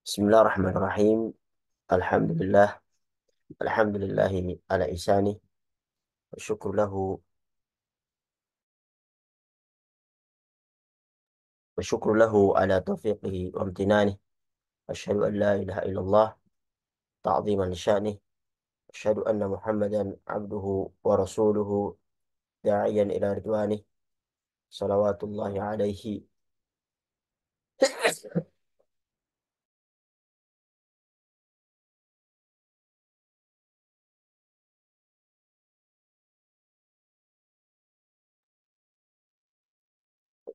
Bismillahirrahmanirrahim. Alhamdulillah. Alhamdulillahi ala ihsani. Wa syukru lahu. Wa syukru lahu ala taufiqihi wa amtinani. Asyhadu an la ilaha illallah. Ta'ziman sya'nih. Asyhadu anna Muhammadan abduhu wa rasuluhu. Da'iyan ila ridwanih. Salawatullahi alaihi.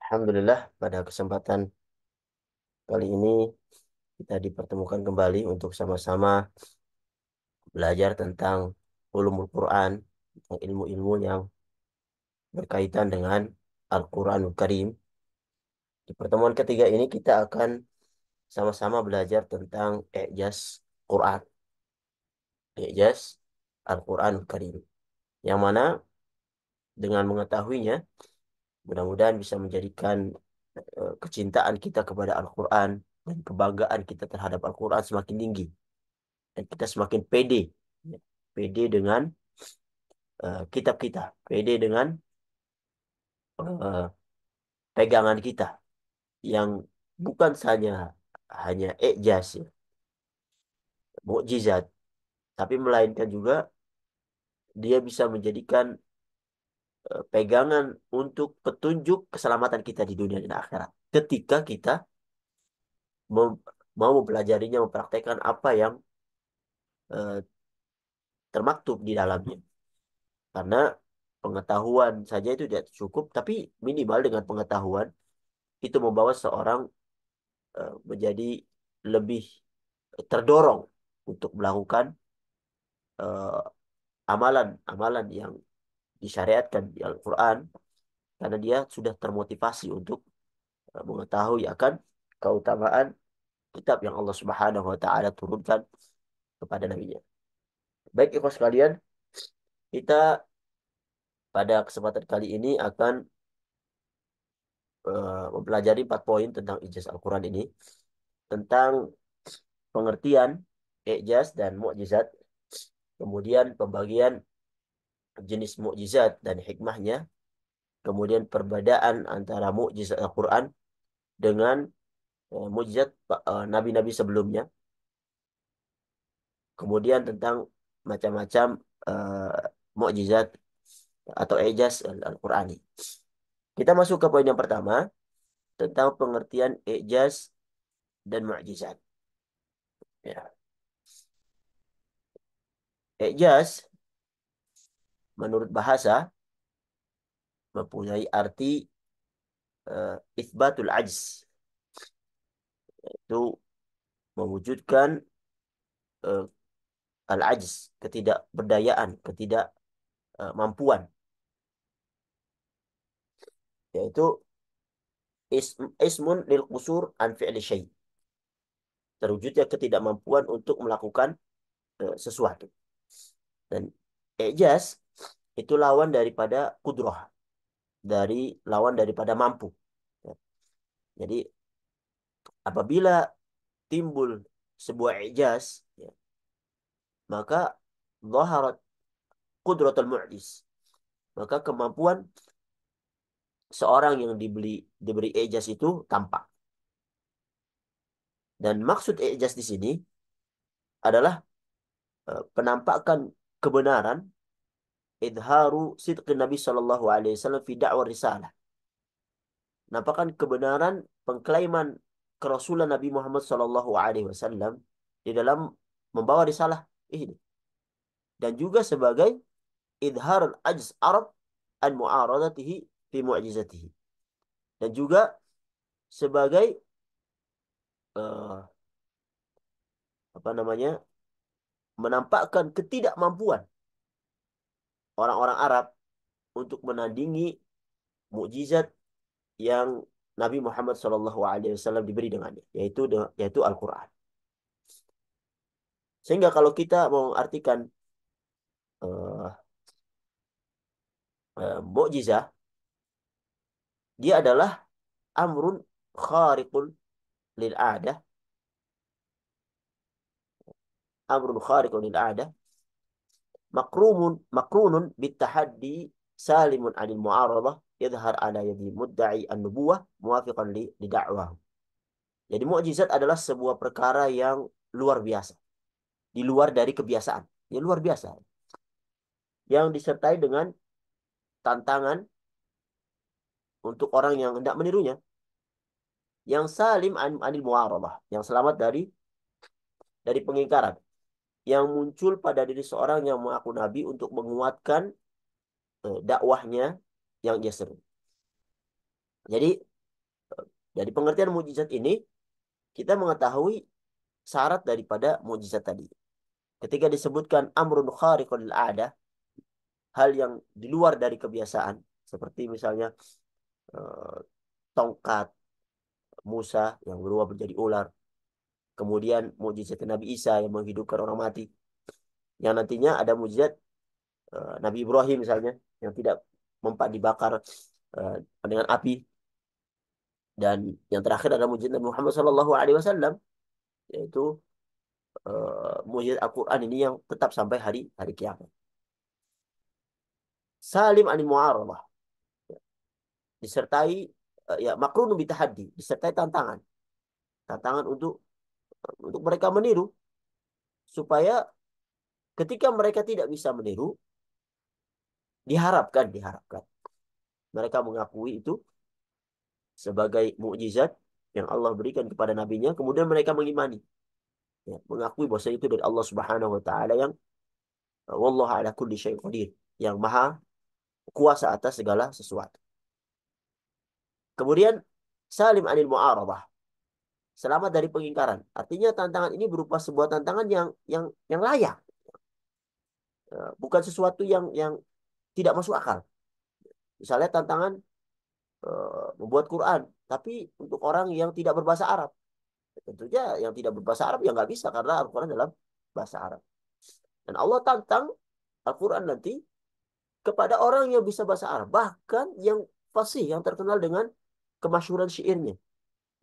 Alhamdulillah, pada kesempatan kali ini kita dipertemukan kembali untuk sama-sama belajar tentang ulumul Quran, tentang ilmu-ilmu yang berkaitan dengan Al-Quranul Karim. Di pertemuan ketiga ini kita akan sama-sama belajar tentang i'jaz Quran, i'jaz Al-Quranul Karim. Yang mana dengan mengetahuinya, mudah-mudahan bisa menjadikan kecintaan kita kepada Al-Quran dan kebanggaan kita terhadap Al-Quran semakin tinggi. Dan kita semakin pede, ya, pede dengan kitab kita, pede dengan eh, pegangan kita yang bukan saja hanya i'jaz, ya, mukjizat, tapi melainkan juga dia bisa menjadikan pegangan untuk petunjuk keselamatan kita di dunia dan akhirat. Ketika kita mem- mau mempelajarinya, mempraktekkan apa yang eh, termaktub di dalamnya. Karena pengetahuan saja itu tidak cukup, tapi minimal dengan pengetahuan itu membawa seorang menjadi lebih terdorong untuk melakukan eh, amalan-amalan yang disyariatkan di Al-Quran, karena dia sudah termotivasi untuk mengetahui akan keutamaan kitab yang Allah Subhanahu wa taala turunkan kepada nabinya. Baik ikhwas sekalian, kita pada kesempatan kali ini akan mempelajari 4 poin tentang ijaz Al-Quran ini, tentang pengertian ijaz dan mukjizat, kemudian pembagian jenis mukjizat dan hikmahnya, kemudian perbedaan antara mukjizat Al-Quran dengan mukjizat nabi-nabi sebelumnya, kemudian tentang macam-macam mukjizat atau ijaz Al-Qurani. Kita masuk ke poin yang pertama tentang pengertian ijaz dan mukjizat. Ya. Ijaz menurut bahasa mempunyai arti itsbatul ajz, itu mewujudkan uh, al-ajz, ketidakberdayaan, ketidakmampuan, yaitu ismun lil qusur an fi'li syai', terwujudnya ketidakmampuan untuk melakukan sesuatu. Dan ijaz itu lawan daripada kudroh, lawan daripada mampu. Ya. Jadi apabila timbul sebuah ijaz, ya, maka zaharat qudratul mu'jiz, maka kemampuan seorang yang diberi ijaz itu tampak. Dan maksud ijaz di sini adalah penampakan kebenaran, idharu sidqin Nabi Shallallahu Alaihi Wasallam fi da'wah risalah, nampakkan kebenaran pengklaiman kerasulan Nabi Muhammad Shallallahu Alaihi Wasallam di dalam membawa risalah ini, dan juga sebagai idharul ajz Arab an mu'aradatihi fi mu'jizatihi, dan juga sebagai uh, apa namanya, menampakkan ketidakmampuan orang-orang Arab untuk menandingi mukjizat yang Nabi Muhammad SAW diberi dengannya, yaitu Al-Quran. Sehingga kalau kita mau artikan uh, mukjizah, dia adalah amrun khariqun lil adah, amrun khariqun lil 'adah makrunun bitahaddi salimun 'anil mu'aradah yadhhar ala yadi mudda'i an-nubuwah muwafiqan li da'wah. Jadi mukjizat adalah sebuah perkara yang luar biasa, di luar dari kebiasaan. Ya luar biasa. Yang disertai dengan tantangan untuk orang yang hendak menirunya. Yang salim anil mu'aradah, yang selamat dari pengingkaran. Yang muncul pada diri seorang yang mengaku nabi untuk menguatkan dakwahnya yang dia seru. Jadi dari pengertian mukjizat ini kita mengetahui syarat daripada mukjizat tadi. Ketika disebutkan amrun khariqul adah, hal yang di luar dari kebiasaan, seperti misalnya eh, tongkat Musa yang berubah menjadi ular, kemudian mukjizat Nabi Isa yang menghidupkan orang mati, yang nantinya ada mukjizat Nabi Ibrahim misalnya yang tidak mempat dibakar eh, dengan api, dan yang terakhir adalah mukjizat Nabi Muhammad SAW, yaitu mukjizat Al-Quran ini yang tetap sampai hari hari kiamat. Salim anil mu'aradah, disertai ya makrun bitahaddi, disertai tantangan. Tantangan untuk mereka meniru, supaya ketika mereka tidak bisa meniru, diharapkan mereka mengakui itu sebagai mukjizat yang Allah berikan kepada nabinya, kemudian mereka mengimani, ya, mengakui bahwa itu dari Allah Subhanahu wa taala yang wallahu ala kulli syai'in qadir, yang maha kuasa atas segala sesuatu. Kemudian salim anil mu'aradah, selamat dari pengingkaran. Artinya tantangan ini berupa sebuah tantangan yang layak, bukan sesuatu yang tidak masuk akal. Misalnya tantangan membuat Quran, tapi untuk orang yang tidak berbahasa Arab. Tentunya yang tidak berbahasa Arab ya nggak bisa, karena Al-Quran dalam bahasa Arab. Dan Allah tantang Al-Quran nanti kepada orang yang bisa bahasa Arab, bahkan yang fasih, yang terkenal dengan kemasyhuran syairnya,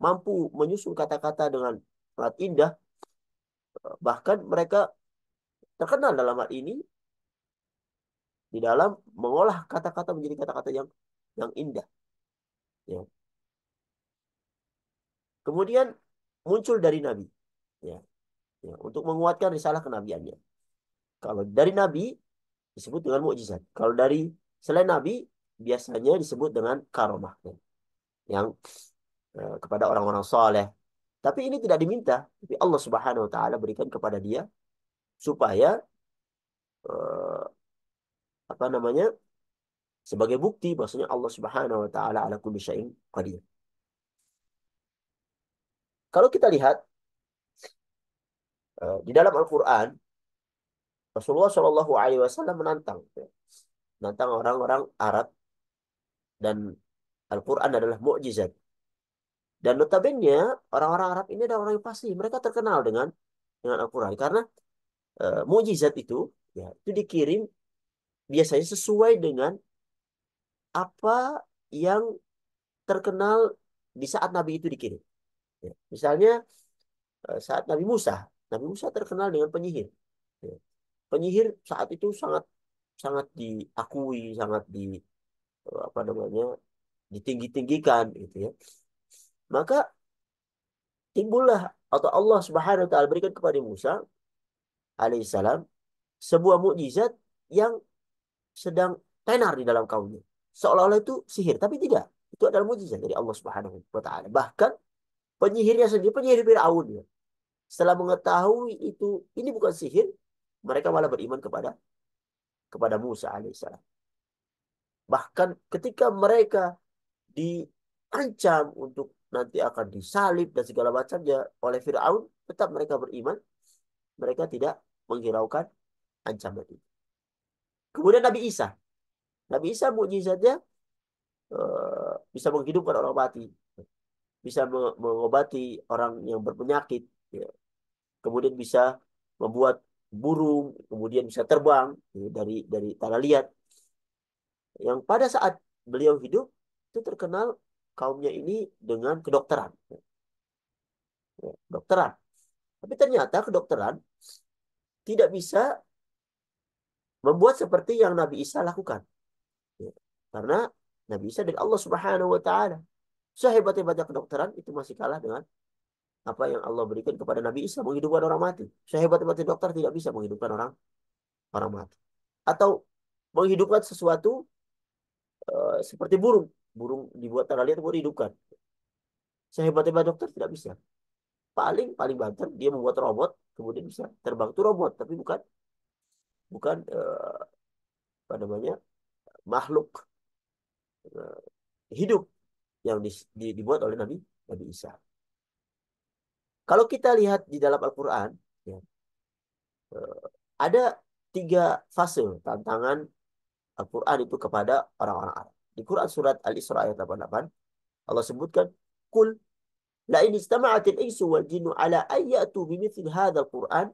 mampu menyusun kata-kata dengan sangat indah, bahkan mereka terkenal dalam hal ini di dalam mengolah kata-kata menjadi kata-kata yang indah. Ya. Kemudian muncul dari Nabi, ya, ya, untuk menguatkan risalah kenabiannya. Kalau dari Nabi disebut dengan mukjizat. Kalau dari selain Nabi biasanya disebut dengan karomah, ya, yang kepada orang-orang soleh. Tapi ini tidak diminta, tapi Allah Subhanahu Wa Taala berikan kepada dia supaya eh, apa namanya, sebagai bukti bahwasanya Allah Subhanahu Wa Taala ala kulli syai'in qadir. Kalau kita lihat di dalam Al-Quran, Rasulullah Shallallahu Alaihi Wasallam menantang, ya, menantang orang-orang Arab, dan Al-Quran adalah mukjizat. Dan notabene orang-orang Arab ini adalah orang yang pasti. Mereka terkenal dengan Al-Quran karena mukjizat itu, ya, itu dikirim biasanya sesuai dengan apa yang terkenal di saat Nabi itu dikirim. Ya. Misalnya saat Nabi Musa terkenal dengan penyihir. Ya. Penyihir saat itu sangat sangat diakui, sangat apa namanya, ditinggi-tinggikan gitu ya. Maka timbullah atau Allah Subhanahu wa taala berikan kepada Musa alaihissalam sebuah mukjizat yang sedang tenar di dalam kaumnya. Seolah-olah itu sihir, tapi tidak. Itu adalah mukjizat dari Allah Subhanahu wa taala. Bahkan penyihirnya sendiri, penyihir Firaun, ya, setelah mengetahui itu ini bukan sihir, mereka malah beriman kepada Musa alaihissalam. Bahkan ketika mereka diancam untuk nanti akan disalib dan segala macamnya oleh Firaun, tetap mereka beriman, mereka tidak menghiraukan ancaman itu. Kemudian Nabi Isa mukjizatnya bisa menghidupkan orang mati, bisa mengobati orang yang berpenyakit, ya. Kemudian bisa membuat burung kemudian bisa terbang, ya, dari tanah liat. Yang pada saat beliau hidup itu terkenal kaumnya ini dengan kedokteran, ya, kedokteran. Tapi ternyata kedokteran tidak bisa membuat seperti yang Nabi Isa lakukan. Ya. Karena Nabi Isa dari Allah Subhanahu wa taala. Sehebat-hebatnya kedokteran itu masih kalah dengan apa yang Allah berikan kepada Nabi Isa, menghidupkan orang mati. Sehebat-hebatnya dokter tidak bisa menghidupkan orang orang mati. Atau menghidupkan sesuatu seperti burung. Burung dibuat tanah liat kemudian dihidupkan. Sehebat-hebat dokter tidak bisa. Paling paling banter dia membuat robot kemudian bisa terbang, itu robot tapi bukan bukan apa namanya, makhluk eh, hidup yang dibuat oleh Nabi Nabi Isa. Kalau kita lihat di dalam Al-Quran, ya, eh, ada tiga fase tantangan Al-Quran itu kepada orang-orang Arab. Di Quran surat Al-Isra ayat 88, Allah sebutkan, Kul la in istama'atil insu wal jinnu ala ayyatu bimithli hadzal Qur'an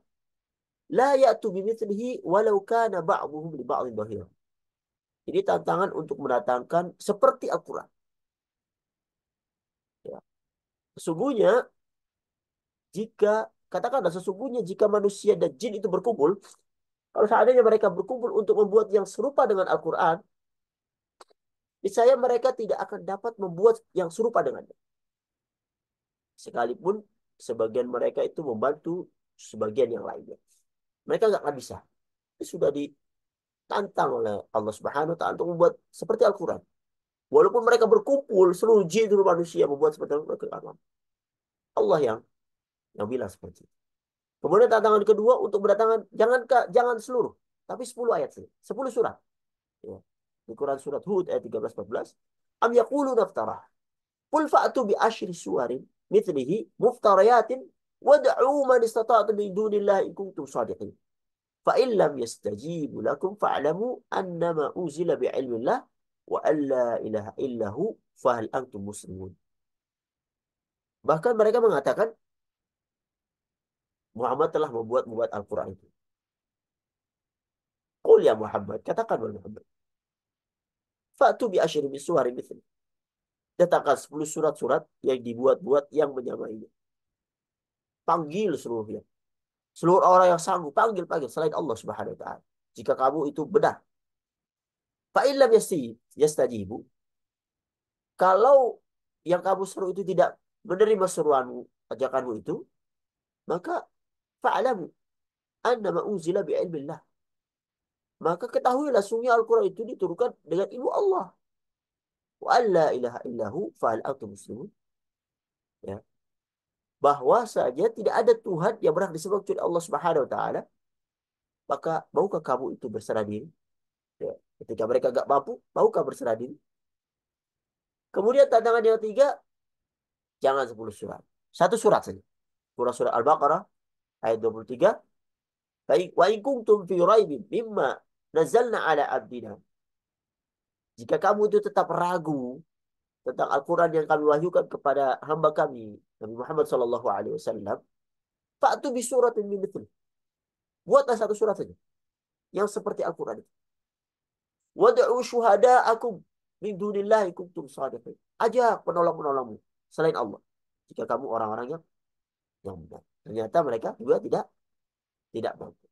la ya'tu bimithlihi walau kana ba'dhuhum li ba'dhin dhahira. Ini tantangan untuk mendatangkan seperti Al-Quran. Ya. Sesungguhnya jika katakanlah sesungguhnya jika manusia dan jin itu berkumpul, kalau seandainya mereka berkumpul untuk membuat yang serupa dengan Al-Quran, niscaya mereka tidak akan dapat membuat yang serupa dengannya. Sekalipun sebagian mereka itu membantu sebagian yang lainnya. Mereka nggak akan bisa. Ini sudah ditantang oleh Allah Subhanahu wa taala untuk membuat seperti Al-Quran. Walaupun mereka berkumpul, seluruh jin seluruh manusia membuat seperti Al-Quran. Allah yang bilang seperti itu. Kemudian tantangan kedua untuk berdatangan jangan seluruh, tapi 10 ayat saja, 10 surat. Ya. Di Quran surat Hud ayat 13-14, am yaquluna iftarah. Qul fa'tu bi asyri suwarin mithlihi muftariyatin wad'u man istata'tum min dunillahi in kuntum shadiqin. Fa in lam yastajibu lakum fa'lamu annama uzila bi ilmillah wa alla ilaha illahu fa hal antum muslimun. Bahkan mereka mengatakan Muhammad telah membuat Al-Quran itu. Qul ya Muhammad, katakan wahai Muhammad. Fa'tu bi asyri min suwarin mithlihi. Datangkan 10 surat-surat yang dibuat-buat yang menyamainya. Panggil seluruhnya. Seluruh orang yang sanggup, panggil selain Allah Subhanahu wa taala. Jika kamu itu benar. Fa illam yastajibu. Kalau yang kamu seru itu tidak menerima seruanmu, ajakanmu itu, maka fa'lamu annama unzila bi ilmillah. Maka ketahuilah sungguh Al-Quran itu diturunkan dengan ilmu Allah. Wa alla ilaha illahu fa'al antum muslimun. Ya. Bahwa saja tidak ada Tuhan yang berhak disembah kecuali Allah Subhanahu wa taala, maka maukah kamu itu berserah diri? Ya. Ketika mereka gak mampu, maukah berserah diri? Kemudian tantangan yang ketiga, jangan 10 surat. Satu surat saja. Surah Al-Baqarah ayat 23. Wa in kuntum fi raibin mimma nazzalna ala abdina. Jika kamu itu tetap ragu tentang Al-Quran yang kami wahyukan kepada hamba kami, Nabi Muhammad SAW, fa'tu bi suratin min mithli. Buatlah satu surat saja yang seperti Al-Quran itu. Wad'u syuhada'akum min dunillahi kuntum shadiqin. Ajak penolong-penolongmu selain Allah. Jika kamu orang-orang yang benar. Ternyata mereka juga tidak mampu.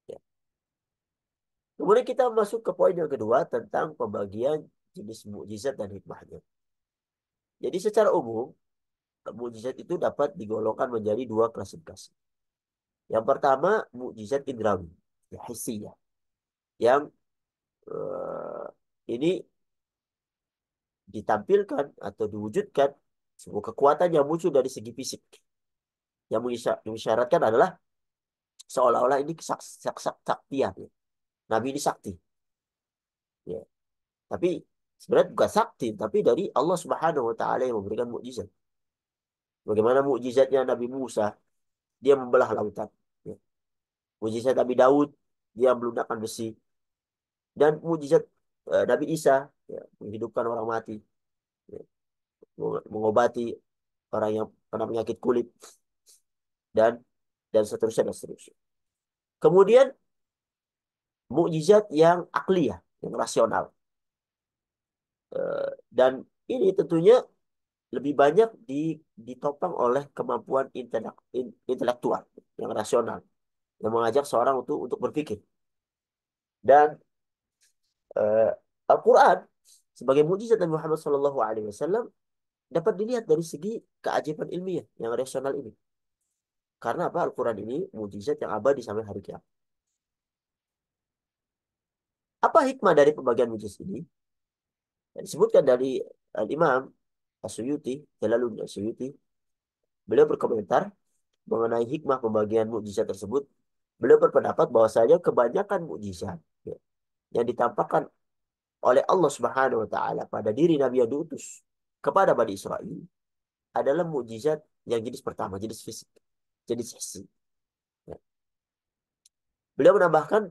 Ya. Kemudian kita masuk ke poin yang kedua tentang pembagian jenis mukjizat dan hikmahnya. Jadi secara umum, mukjizat itu dapat digolongkan menjadi dua klasifikasi. Yang pertama, mukjizat indrawi, ya, hissiyah, yang ini ditampilkan atau diwujudkan sebuah kekuatan yang muncul dari segi fisik. Yang mengisyaratkan adalah seolah-olah ini kesaktian. Ya. Nabi ini sakti. Ya. Tapi sebenarnya bukan sakti, tapi dari Allah Subhanahu wa taala yang memberikan mukjizat. Bagaimana mukjizatnya Nabi Musa, dia membelah lautan. Ya. Mukjizat Nabi Daud, dia melunakkan besi. Dan mukjizat Nabi Isa, ya, menghidupkan orang mati, ya, mengobati orang yang kena penyakit kulit, dan seterusnya. Kemudian mukjizat yang akliyah, yang rasional. Dan ini tentunya lebih banyak ditopang oleh kemampuan intelektual yang rasional. yang mengajak seorang untuk berpikir. Dan eh, Al-Quran sebagai mukjizat Nabi Muhammad SAW dapat dilihat dari segi keajaiban ilmiah yang rasional ini. Karena apa? Al-Quran ini mukjizat yang abadi sampai hari kiamat. Apa hikmah dari pembagian mukjizat ini? Yang disebutkan dari Al-Imam As-Suyuti, Jalaluddin As-Suyuti, beliau berkomentar mengenai hikmah pembagian mukjizat tersebut. Beliau berpendapat bahwasanya kebanyakan mukjizat ya, yang ditampakkan oleh Allah Subhanahu wa taala pada diri Nabi yang diutus kepada Bani Israel adalah mukjizat yang jenis pertama, jenis fisik, jenis hissi. Ya. Beliau menambahkan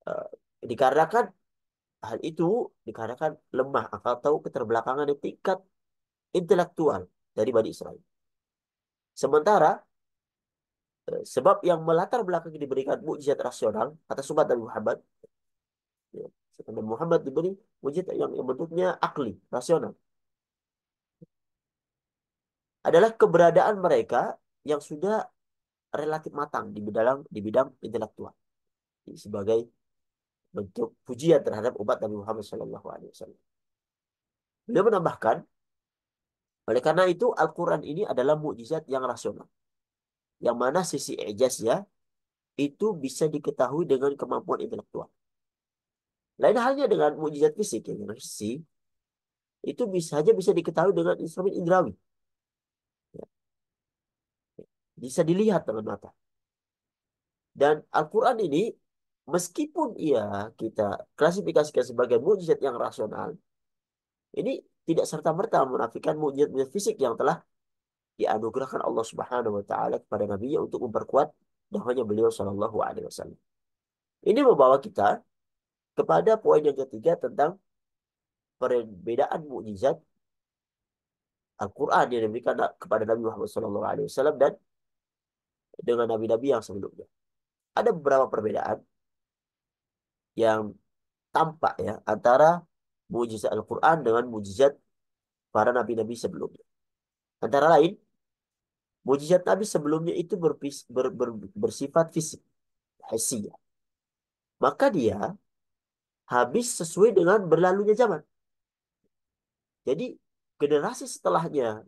eh, dikarenakan hal itu dikarenakan lemah atau keterbelakangan di tingkat intelektual dari Bani Israel. Sementara sebab yang melatar belakang diberikan mukjizat rasional atas umat Nabi Muhammad, ya, Nabi Muhammad diberi mukjizat yang bentuknya akli, rasional, adalah keberadaan mereka yang sudah relatif matang di bidang intelektual sebagai bentuk pujian terhadap umat Nabi Muhammad SAW. Beliau menambahkan, oleh karena itu Al-Quran ini adalah mukjizat yang rasional, yang mana sisi ijaznya itu bisa diketahui dengan kemampuan intelektual. Lain halnya dengan mukjizat fisik yang fisik itu bisa diketahui dengan instrumen indrawi, ya, bisa dilihat dengan mata. Dan Al-Quran ini meskipun ia kita klasifikasikan sebagai mukjizat yang rasional, ini tidak serta-merta menafikan mukjizat fisik yang telah dianugerahkan Allah Subhanahu wa taala kepada nabinya untuk memperkuat dakwahnya beliau Shallallahu alaihi wasallam. Ini membawa kita kepada poin yang ketiga tentang perbedaan mukjizat Al-Quran yang diberikan kepada Nabi Muhammad SAW dan dengan nabi-nabi yang sebelumnya. Ada beberapa perbedaan yang tampak ya antara mukjizat Al-Quran dengan mukjizat para nabi-nabi sebelumnya. Antara lain, mukjizat Nabi sebelumnya itu bersifat fisik, hasilnya. Maka dia habis sesuai dengan berlalunya zaman. Jadi generasi setelahnya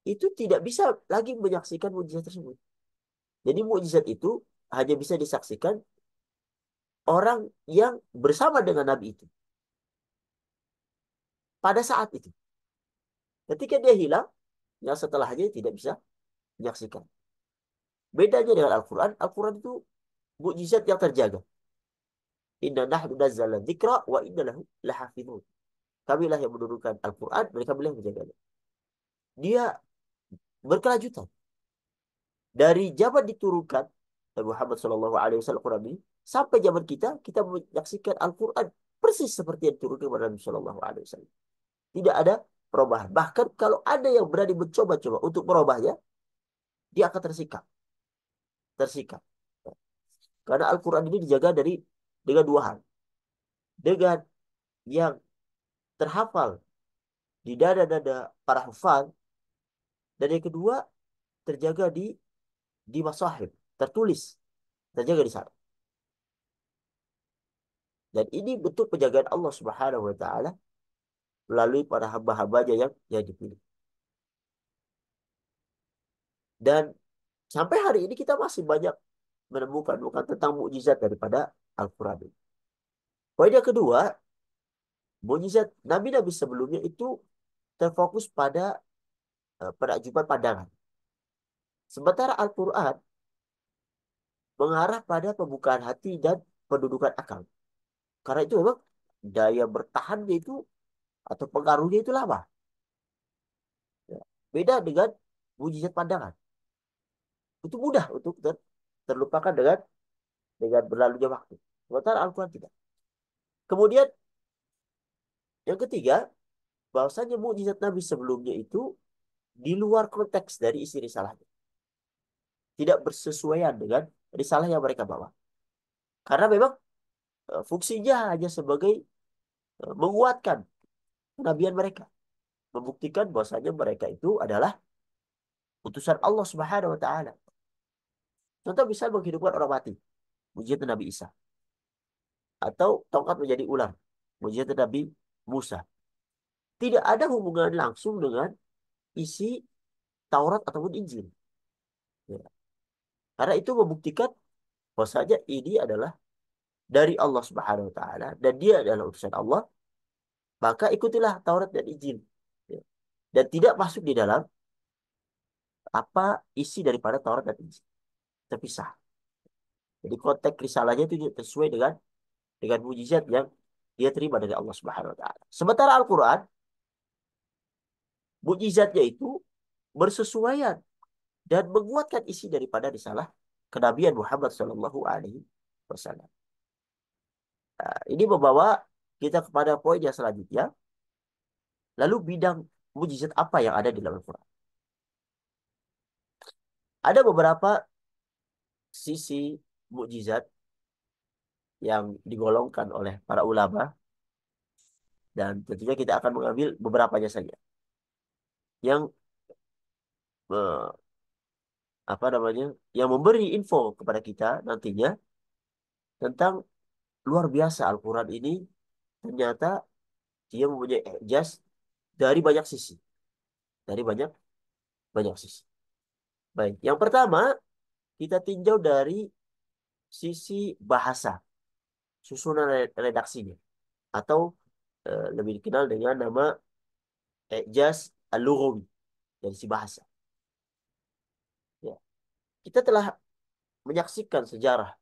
itu tidak bisa lagi menyaksikan mukjizat tersebut. Jadi mukjizat itu hanya bisa disaksikan orang yang bersama dengan Nabi itu pada saat itu. Ketika dia hilang, yang setelahnya tidak bisa menyaksikan. Bedanya dengan Al-Quran, Al-Quran itu mukjizat yang terjaga. Inna nahnu nazzalna dzikra wa inna lahu lahafizun. Kamilah yang menurunkan Al-Quran, mereka kamilah yang menjaganya. Dia berkelanjutan. Dari zaman diturunkan Nabi Muhammad SAW Quran ini, sampai zaman kita menyaksikan Al-Quran persis seperti yang diturunkan kepada Nabi SAW. Tidak ada perubahan. Bahkan kalau ada yang berani mencoba-coba untuk merubahnya, dia akan tersikap. Tersikap. Karena Al-Quran ini dijaga dengan dua hal. Dengan yang terhafal di dada-dada para hafal, dan yang kedua terjaga di masahib, tertulis, terjaga di sana. Dan ini bentuk penjagaan Allah Subhanahu wa taala melalui para hamba-hambanya yang dipilih. Dan sampai hari ini kita masih banyak menemukan bukan tentang mukjizat daripada Al-Quran. Poin yang kedua, mukjizat nabi-nabi sebelumnya itu terfokus pada penakjuban pandangan. Sementara Al-Quran mengarah pada pembukaan hati dan pendudukan akal. Karena itu memang daya bertahannya itu atau pengaruhnya itu lama. Ya. Beda dengan mukjizat pandangan. Itu mudah untuk terlupakan dengan berlalunya waktu. Sementara Al-Quran tidak. Kemudian yang ketiga, bahwasanya mukjizat Nabi sebelumnya itu di luar konteks dari isi risalahnya. Tidak bersesuaian dengan risalah yang mereka bawa. Karena memang fungsinya hanya sebagai menguatkan kenabian mereka. Membuktikan bahwasanya mereka itu adalah utusan Allah Subhanahu wa taala. Contoh bisa menghidupkan orang mati. Mujizat Nabi Isa. Atau tongkat menjadi ular. Mujizat Nabi Musa. Tidak ada hubungan langsung dengan isi Taurat ataupun Injil. Ya. Karena itu membuktikan bahwasanya ini adalah dari Allah Subhanahu wa taala dan dia adalah utusan Allah, maka ikutilah Taurat dan Injil. Ya. Dan tidak masuk di dalam apa isi daripada Taurat dan Injil. Terpisah. Jadi konteks risalahnya itu sesuai dengan mujizat yang dia terima dari Allah Subhanahu wa taala. Sementara Al-Qur'an mujizatnya itu bersesuaian dan menguatkan isi daripada risalah kenabian Muhammad Shallallahu Alaihi Wasallam. Nah, ini membawa kita kepada poin yang selanjutnya. Lalu bidang mujizat apa yang ada di dalam Al-Quran? Ada beberapa sisi mujizat yang digolongkan oleh para ulama dan tentunya kita akan mengambil beberapanya saja. Yang eh, apa namanya? Yang memberi info kepada kita nantinya tentang luar biasa Al-Quran ini ternyata dia mempunyai ijaz dari banyak sisi, dari banyak banyak sisi. Baik, yang pertama kita tinjau dari sisi bahasa, susunan redaksinya, atau lebih dikenal dengan nama ijaz al-lughawi dari si bahasa. Ya. Kita telah menyaksikan sejarah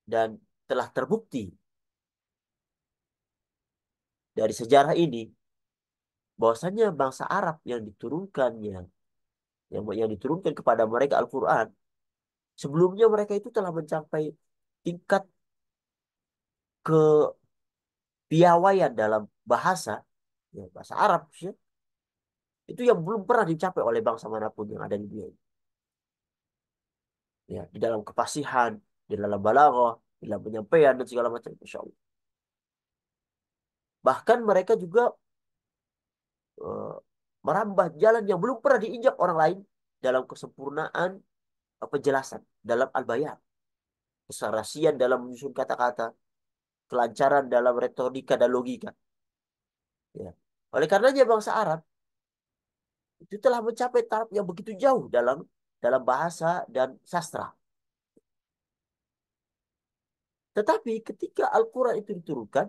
dan telah terbukti dari sejarah ini bahwasanya bangsa Arab yang diturunkannya, yang diturunkan kepada mereka Al-Quran, sebelumnya mereka itu telah mencapai tingkat kepiawaian dalam bahasa, ya, bahasa Arab, ya, itu yang belum pernah dicapai oleh bangsa manapun yang ada di dunia ini. Ya, di dalam kefasihan, di dalam balaghah, di dalam penyampaian dan segala macam, insya Allah. Bahkan mereka juga eh, merambah jalan yang belum pernah diinjak orang lain dalam kesempurnaan penjelasan, dalam al-bayan, keserasian dalam menyusun kata-kata, kelancaran dalam retorika dan logika. Ya. Oleh karenanya bangsa Arab itu telah mencapai taraf yang begitu jauh dalam dalam bahasa dan sastra. Tetapi ketika Al-Quran itu diturunkan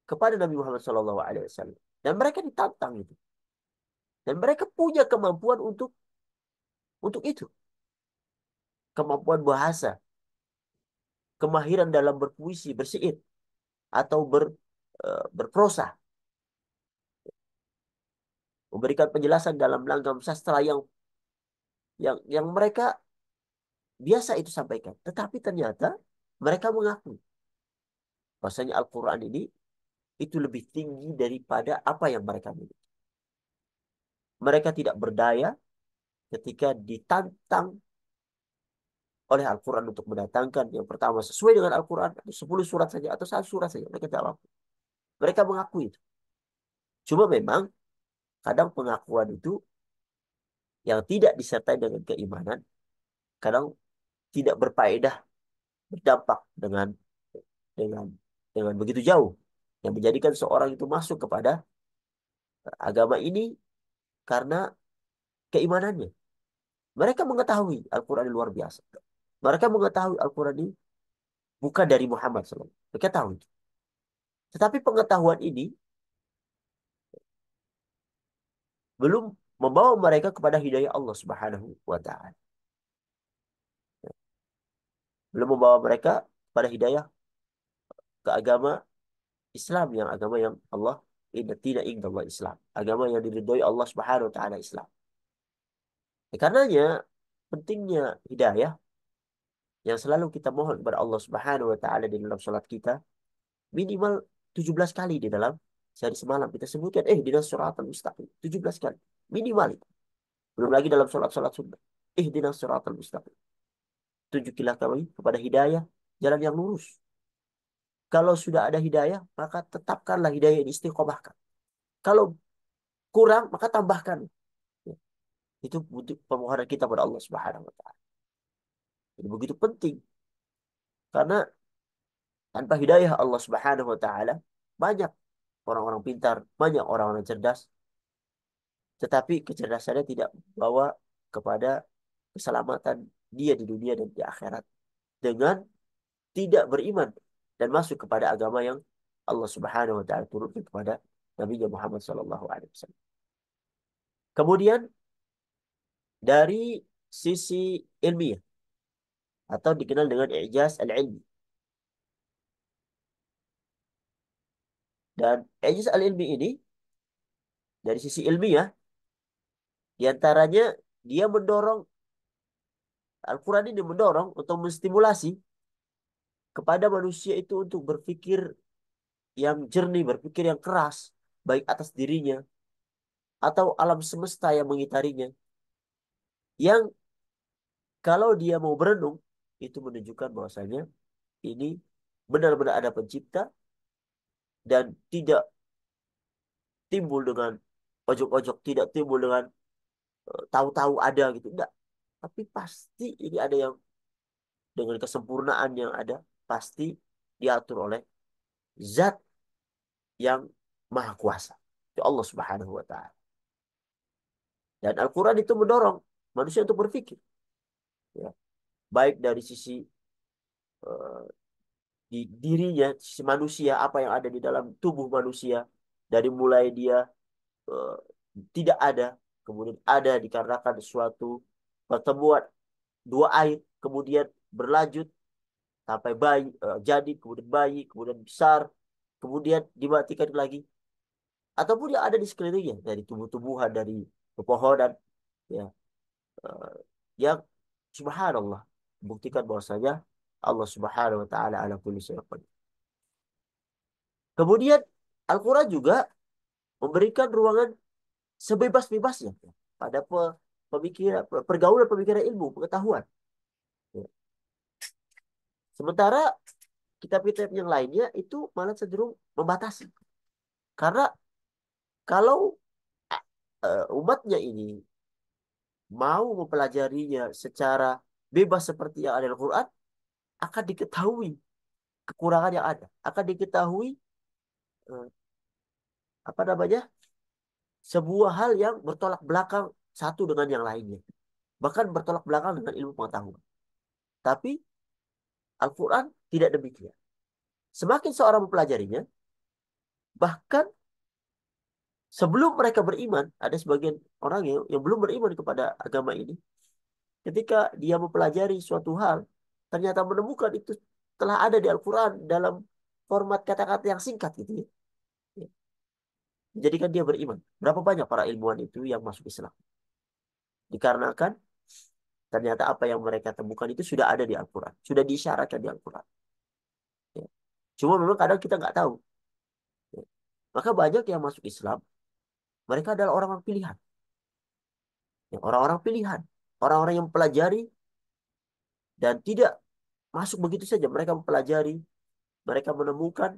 kepada Nabi Muhammad SAW dan mereka ditantang itu, dan mereka punya kemampuan untuk itu, kemampuan bahasa, kemahiran dalam berpuisi, bersyair atau berprosa, memberikan penjelasan dalam langgam sastra yang mereka biasa itu sampaikan. Tetapi ternyata mereka mengaku bahwasanya Al-Quran ini itu lebih tinggi daripada apa yang mereka miliki. Mereka tidak berdaya ketika ditantang oleh Al-Quran untuk mendatangkan yang pertama sesuai dengan Al-Quran, 10 surat saja atau 1 surat saja. Mereka tidak mampu. Mereka mengakui itu. Cuma memang kadang pengakuan itu yang tidak disertai dengan keimanan, kadang tidak berfaedah, berdampak dengan dengan begitu jauh yang menjadikan seorang itu masuk kepada agama ini karena keimanannya. Mereka mengetahui Al-Quran ini luar biasa. Mereka mengetahui Al-Quran ini bukan dari Muhammad SAW. Mereka tahu itu. Tetapi pengetahuan ini belum membawa mereka kepada hidayah Allah Subhanahu wa taala. Belum membawa mereka pada hidayah ke agama Islam, yang agama yang Allah tidak Allah Islam. Agama yang diridhoi Allah Subhanahu wa taala Islam. Karenanya pentingnya hidayah yang selalu kita mohon kepada Allah Subhanahu wa taala di dalam salat kita minimal 17 kali di dalam sehari semalam kita sebutkan ihdinas siratal mustaqim 17 kali minimal itu. Belum lagi dalam salat-salat sunnah. Ihdinas siratal mustaqim. Tunjukilah kami kepada hidayah jalan yang lurus. Kalau sudah ada hidayah, maka tetapkanlah hidayah ini istiqomahkan. Kalau kurang, maka tambahkan. Itu butuh pemohonan kita kepada Allah Subhanahu wa taala. Jadi begitu penting karena tanpa hidayah Allah Subhanahu wa taala banyak orang-orang pintar, banyak orang-orang cerdas, tetapi kecerdasannya tidak membawa kepada keselamatan dia di dunia dan di akhirat dengan tidak beriman dan masuk kepada agama yang Allah Subhanahu wa taala turunkan kepada Nabi Muhammad sallallahu alaihi wasallam. Kemudian dari sisi ilmiah atau dikenal dengan i'jaz al-ilmi. Dan i'jaz al-ilmi ini dari sisi ilmiah diantaranya dia mendorong Al-Quran ini mendorong untuk menstimulasi kepada manusia itu untuk berpikir yang jernih, berpikir yang keras, baik atas dirinya atau alam semesta yang mengitarinya. Yang kalau dia mau berenung, itu menunjukkan bahwasanya ini benar-benar ada pencipta dan tidak timbul dengan ojok-ojok, tidak timbul dengan tahu-tahu ada gitu. Enggak. Tapi pasti ini ada yang dengan kesempurnaan yang ada, pasti diatur oleh zat yang maha kuasa. Itu Allah Subhanahu wa taala. Dan Al-Quran itu mendorong manusia untuk berpikir. Ya. Baik dari sisi eh, di dirinya, sisi manusia, apa yang ada di dalam tubuh manusia. Dari mulai dia eh, tidak ada, kemudian ada dikarenakan suatu pertemuan dua air, kemudian berlanjut sampai bayi, jadi, kemudian bayi, kemudian besar, kemudian dimatikan lagi. Ataupun yang ada di sekelilingnya, dari tumbuh-tumbuhan, dari pepohonan, ya, eh, yang subhanallah buktikan bahwasanya Allah Subhanahu wa taala ala kulli syai'in qadir. Kemudian Al-Qur'an juga memberikan ruangan sebebas-bebasnya ya, pada pemikiran pergaulan pemikiran ilmu pengetahuan. Ya. Sementara kitab-kitab yang lainnya itu malah cenderung membatasi. Karena kalau umatnya ini mau mempelajarinya secara bebas seperti yang ada di Al-Quran, akan diketahui kekurangan yang ada. Akan diketahui eh, apa namanya sebuah hal yang bertolak belakang satu dengan yang lainnya. Bahkan bertolak belakang dengan ilmu pengetahuan. Tapi Al-Quran tidak demikian. Semakin seorang mempelajarinya, bahkan sebelum mereka beriman, ada sebagian orang yang belum beriman kepada agama ini, ketika dia mempelajari suatu hal, ternyata menemukan itu telah ada di Al-Quran dalam format kata-kata yang singkat gitu ya. Ya. Menjadikan dia beriman. Berapa banyak para ilmuwan itu yang masuk Islam? Dikarenakan ternyata apa yang mereka temukan itu sudah ada di Al-Quran. Sudah diisyaratkan di Al-Quran. Ya. Cuma memang kadang kita nggak tahu. Ya. Maka banyak yang masuk Islam, mereka adalah orang-orang pilihan. Ya, orang-orang pilihan. Orang-orang yang mempelajari dan tidak masuk begitu saja. Mereka mempelajari, mereka menemukan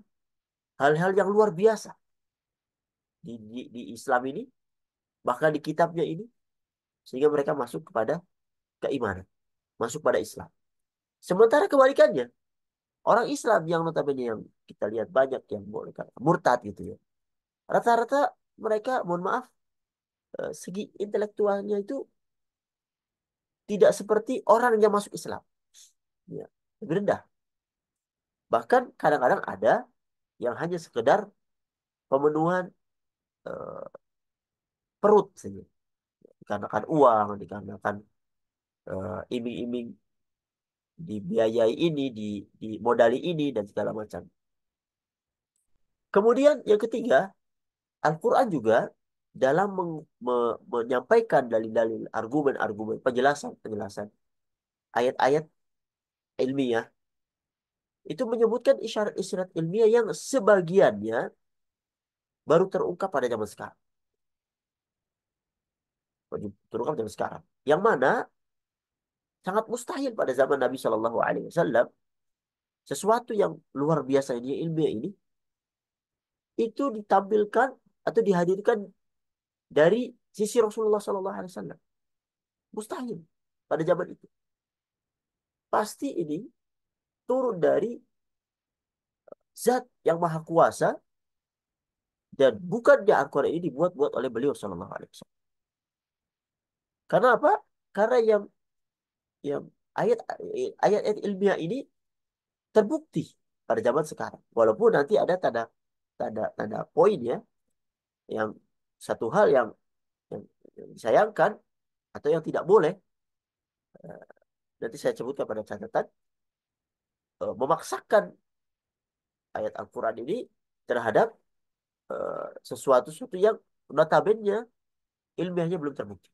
hal-hal yang luar biasa di Islam ini, bahkan di kitabnya ini, sehingga mereka masuk kepada keimanan, masuk pada Islam. Sementara kebalikannya, orang Islam yang notabene yang kita lihat banyak yang boleh murtad gitu ya. Rata-rata mereka, mohon maaf, segi intelektualnya itu tidak seperti orang yang masuk Islam. Ya, lebih rendah. Bahkan kadang-kadang ada yang hanya sekedar pemenuhan eh, perut saja. Dikarenakan uang, dikarenakan iming-iming dibiayai ini, dimodali ini, dan segala macam. Kemudian yang ketiga, Al-Quran juga dalam menyampaikan dalil-dalil, argumen-argumen, penjelasan-penjelasan, ayat-ayat ilmiah, itu menyebutkan isyarat-isyarat ilmiah yang sebagiannya baru terungkap pada zaman sekarang. Baru terungkap zaman sekarang. Yang mana sangat mustahil pada zaman Nabi Shallallahu Alaihi Wasallam sesuatu yang luar biasa ini ilmiah ini itu ditampilkan atau dihadirkan dari sisi Rasulullah Shallallahu Alaihi Wasallam. Mustahil pada zaman itu. Pasti ini turun dari zat yang maha kuasa dan bukannya Al-Quran ini dibuat-buat oleh beliau Sallallahu Alaihi Wasallam. Karena apa? Karena yang ayat ayat ilmiah ini terbukti pada zaman sekarang. Walaupun nanti ada tanda tanda poin ya, yang satu hal yang, yang disayangkan atau yang tidak boleh, eh, nanti saya sebutkan pada catatan, memaksakan ayat Al-Quran ini terhadap sesuatu yang notabene ilmiahnya belum terbukti.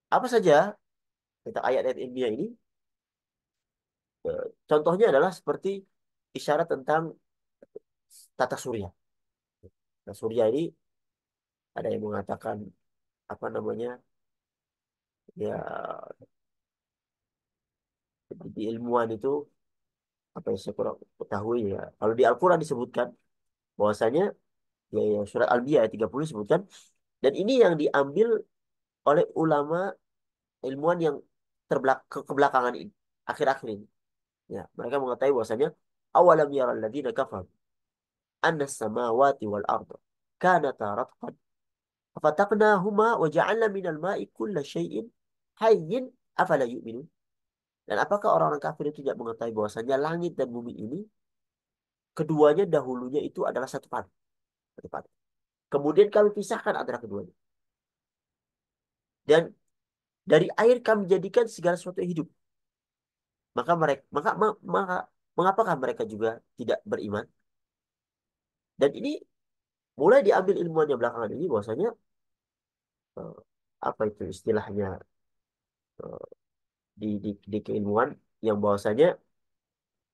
Apa saja tentang ayat-ayat ilmiah ini? Contohnya adalah seperti isyarat tentang tata surya. Nah, surya ini ada yang mengatakan apa namanya, ya, di ilmuwan itu apa yang saya kurang ketahui ya. Kalau di Al-Quran disebutkan bahwasanya ya surat Al-Biyah ayat 30 disebutkan, dan ini yang diambil oleh ulama ilmuwan yang kebelakangan ini, akhir-akhir ini. Ya, mereka mengetahui bahwasanya awalam yaral ladzina kafaru anna samawati wal arda kanata ratqan fafataqnahuma wa ja'alna minal ma'i kulla syai'in hayyin afala yu'minun. Dan apakah orang-orang kafir itu tidak mengetahui bahwasanya langit dan bumi ini keduanya dahulunya itu adalah satu padat, satu padat. Kemudian kami pisahkan antara keduanya. Dan dari air kami jadikan segala sesuatu yang hidup. Maka mereka maka mengapakah mereka juga tidak beriman? Dan ini mulai diambil ilmuannya belakangan ini bahwasanya eh, apa itu istilahnya, eh, di keilmuan yang bahwasanya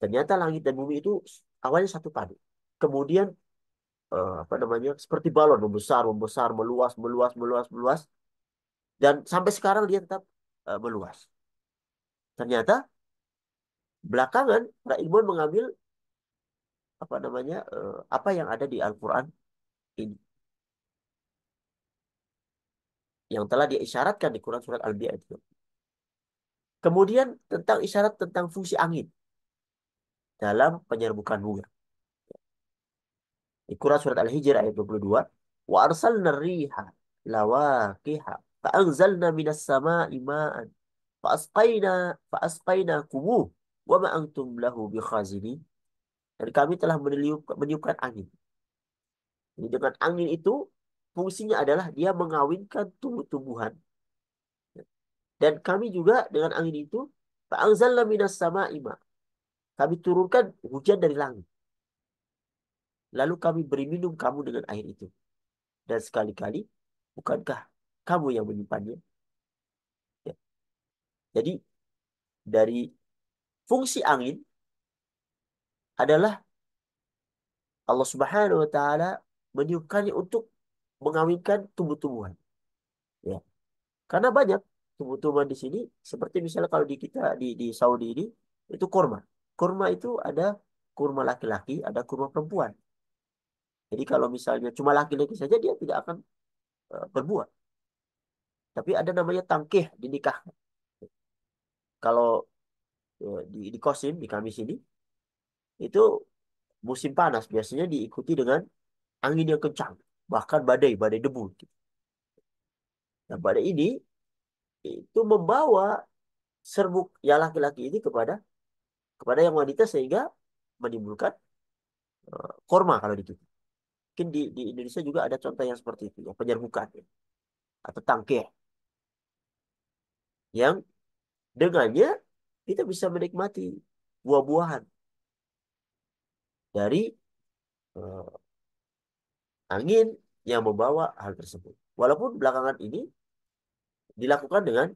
ternyata langit dan bumi itu awalnya satu padu. Kemudian apa namanya, seperti balon membesar, membesar, meluas, meluas, meluas, meluas, dan sampai sekarang dia tetap meluas. Ternyata belakangan para ilmuwan mengambil apa namanya, apa yang ada di Al-Quran ini, yang telah diisyaratkan di Quran surat Al-Biyah itu. Kemudian tentang isyarat tentang fungsi angin dalam penyerbukan bunga. Di Quran surat Al-Hijr ayat 22, wa arsalna riha lawaqiha fa anzalna minas sama'i ma'an fa asqaina kumuh wa ma antum lahu bikhazinin. Dan kami telah meniupkan angin. Jadi dengan angin itu fungsinya adalah dia mengawinkan tumbuh-tumbuhan. Dan kami juga dengan angin itu fa anzalna minas sama'i ma. Kami turunkan hujan dari langit. Lalu kami beri minum kamu dengan air itu. Dan sekali-kali, bukankah kamu yang menyimpannya? Ya. Jadi, dari fungsi angin adalah Allah Subhanahu wa Ta'ala meniupkannya untuk mengawinkan tumbuh-tumbuhan. Ya. Karena banyak tumbuh-tumbuhan di sini, seperti misalnya kalau di kita di Saudi ini, itu kurma. Kurma itu ada kurma laki-laki, ada kurma perempuan. Jadi kalau misalnya cuma laki-laki saja, dia tidak akan berbuah. Tapi ada namanya tangkih di nikah. Kalau di Kosim, di kami sini, itu musim panas biasanya diikuti dengan angin yang kencang, bahkan badai, badai debu. Nah, badai ini itu membawa serbuk yang laki-laki ini kepada kepada yang wanita sehingga menimbulkan korma kalau di kita. Mungkin di Indonesia juga ada contoh yang seperti itu, ya, penyerbukan ya, atau tangkeh yang dengannya kita bisa menikmati buah-buahan dari eh, angin yang membawa hal tersebut. Walaupun belakangan ini dilakukan eh,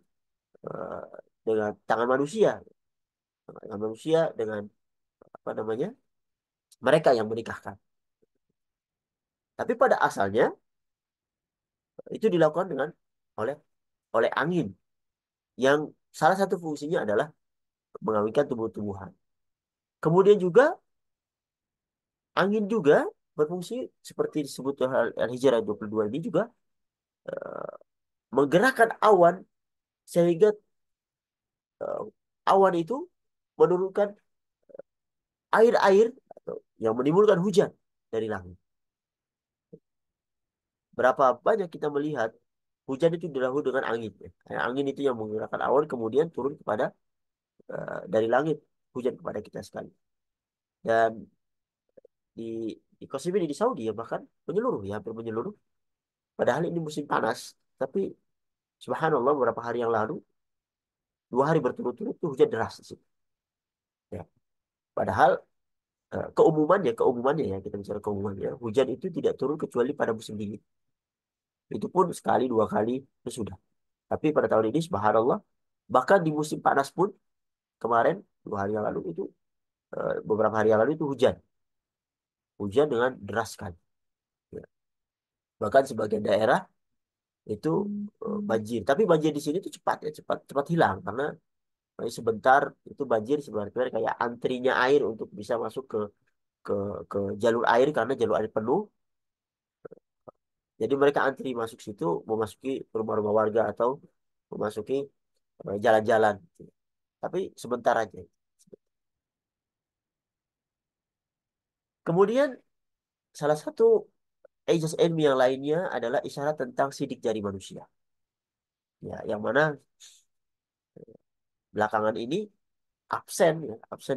dengan tangan manusia, dengan apa namanya, mereka yang menikahkan. Tapi pada asalnya itu dilakukan dengan oleh oleh angin yang salah satu fungsinya adalah mengawinkan tumbuh-tumbuhan. Kemudian juga angin juga berfungsi seperti disebut Al-Hijrah 22 ini juga menggerakkan awan sehingga eh, awan itu menurunkan air-air atau yang menimbulkan hujan dari langit. Berapa banyak kita melihat hujan itu didahului dengan angin. Angin itu yang menggerakkan awan kemudian turun kepada dari langit hujan kepada kita sekali. Dan di di Qasim ini di Saudi ya bahkan menyeluruh ya hampir menyeluruh. Padahal ini musim panas, tapi subhanallah beberapa hari yang lalu 2 hari berturut-turut itu hujan deras di situ. Ya. Padahal keumumannya ya kita bicara keumumannya hujan itu tidak turun kecuali pada musim dingin. Itu pun sekali 2 kali itu sudah. Tapi pada tahun ini subhanallah bahkan di musim panas pun kemarin 2 hari yang lalu itu beberapa hari yang lalu itu hujan dengan deras sekali. Ya. Bahkan sebagian daerah itu banjir. Tapi banjir di sini itu cepat ya, cepat cepat hilang karena sebentar itu banjir sebenarnya kayak antrinya air untuk bisa masuk ke ke jalur air karena jalur air penuh. Jadi mereka antri masuk situ memasuki rumah-rumah warga atau memasuki jalan-jalan. Tapi sebentar aja. Kemudian salah satu ijaz ilmi yang lainnya adalah isyarat tentang sidik jari manusia. Ya, yang mana belakangan ini absen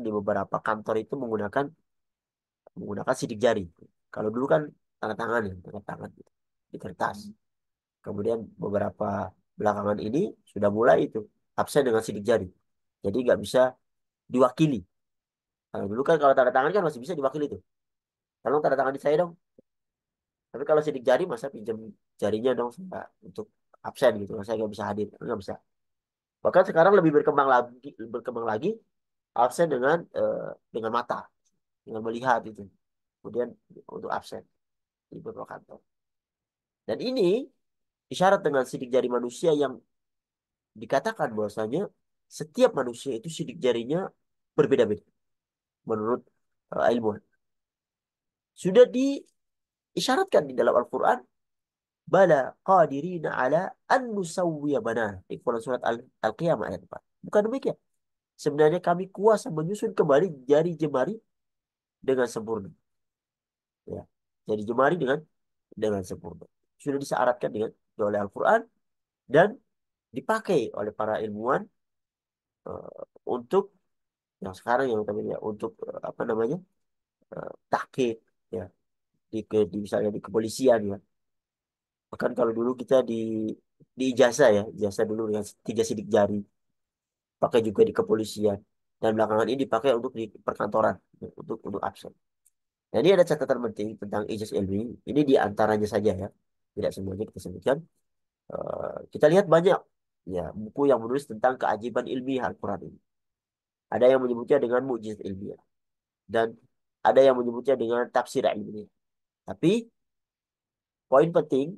di beberapa kantor itu menggunakan sidik jari. Kalau dulu kan tanda tangan ya, tanda tangan gitu, di kertas. Kemudian beberapa belakangan ini sudah mulai itu absen dengan sidik jari. Jadi nggak bisa diwakili. Kalau dulu kan kalau tanda tangan kan masih bisa diwakili tuh. Tolong tanda tangan di saya dong. Tapi kalau sidik jari masa pinjam jarinya dong saya untuk absen gitu. Saya nggak bisa hadir, nggak bisa. Bahkan sekarang lebih berkembang lagi absen dengan mata, dengan melihat itu. Kemudian untuk absen di beberapa kantor. Dan ini isyarat dengan sidik jari manusia yang dikatakan bahwasanya setiap manusia itu sidik jarinya berbeda-beda menurut ilmuwan. Sudah diisyaratkan di dalam Al-Quran, bala qadirina ala an nusawwiya banana. Di Quran surat Al-Qiyamah ayat 4. Bukan demikian. Sebenarnya kami kuasa menyusun kembali jari jemari dengan sempurna. Ya. Jari jemari dengan sempurna. Sudah disyaratkan oleh Al-Quran dan dipakai oleh para ilmuwan untuk yang sekarang yang utamanya untuk apa namanya tahqiq ya misalnya di kepolisian ya. Bahkan kalau dulu kita di ijazah ya, ijazah dulu dengan 3 sidik jari, pakai juga di kepolisian dan belakangan ini dipakai untuk di perkantoran ya, untuk absen. Nah, ini ada catatan penting tentang ijazah ilmi. Ini di antaranya saja ya, tidak semuanya kita sebutkan. Kita lihat banyak ya buku yang menulis tentang keajaiban ilmiah Al-Quran ini. Ada yang menyebutnya dengan mukjizat ilmiah dan ada yang menyebutnya dengan tafsir ilmiah. Tapi poin penting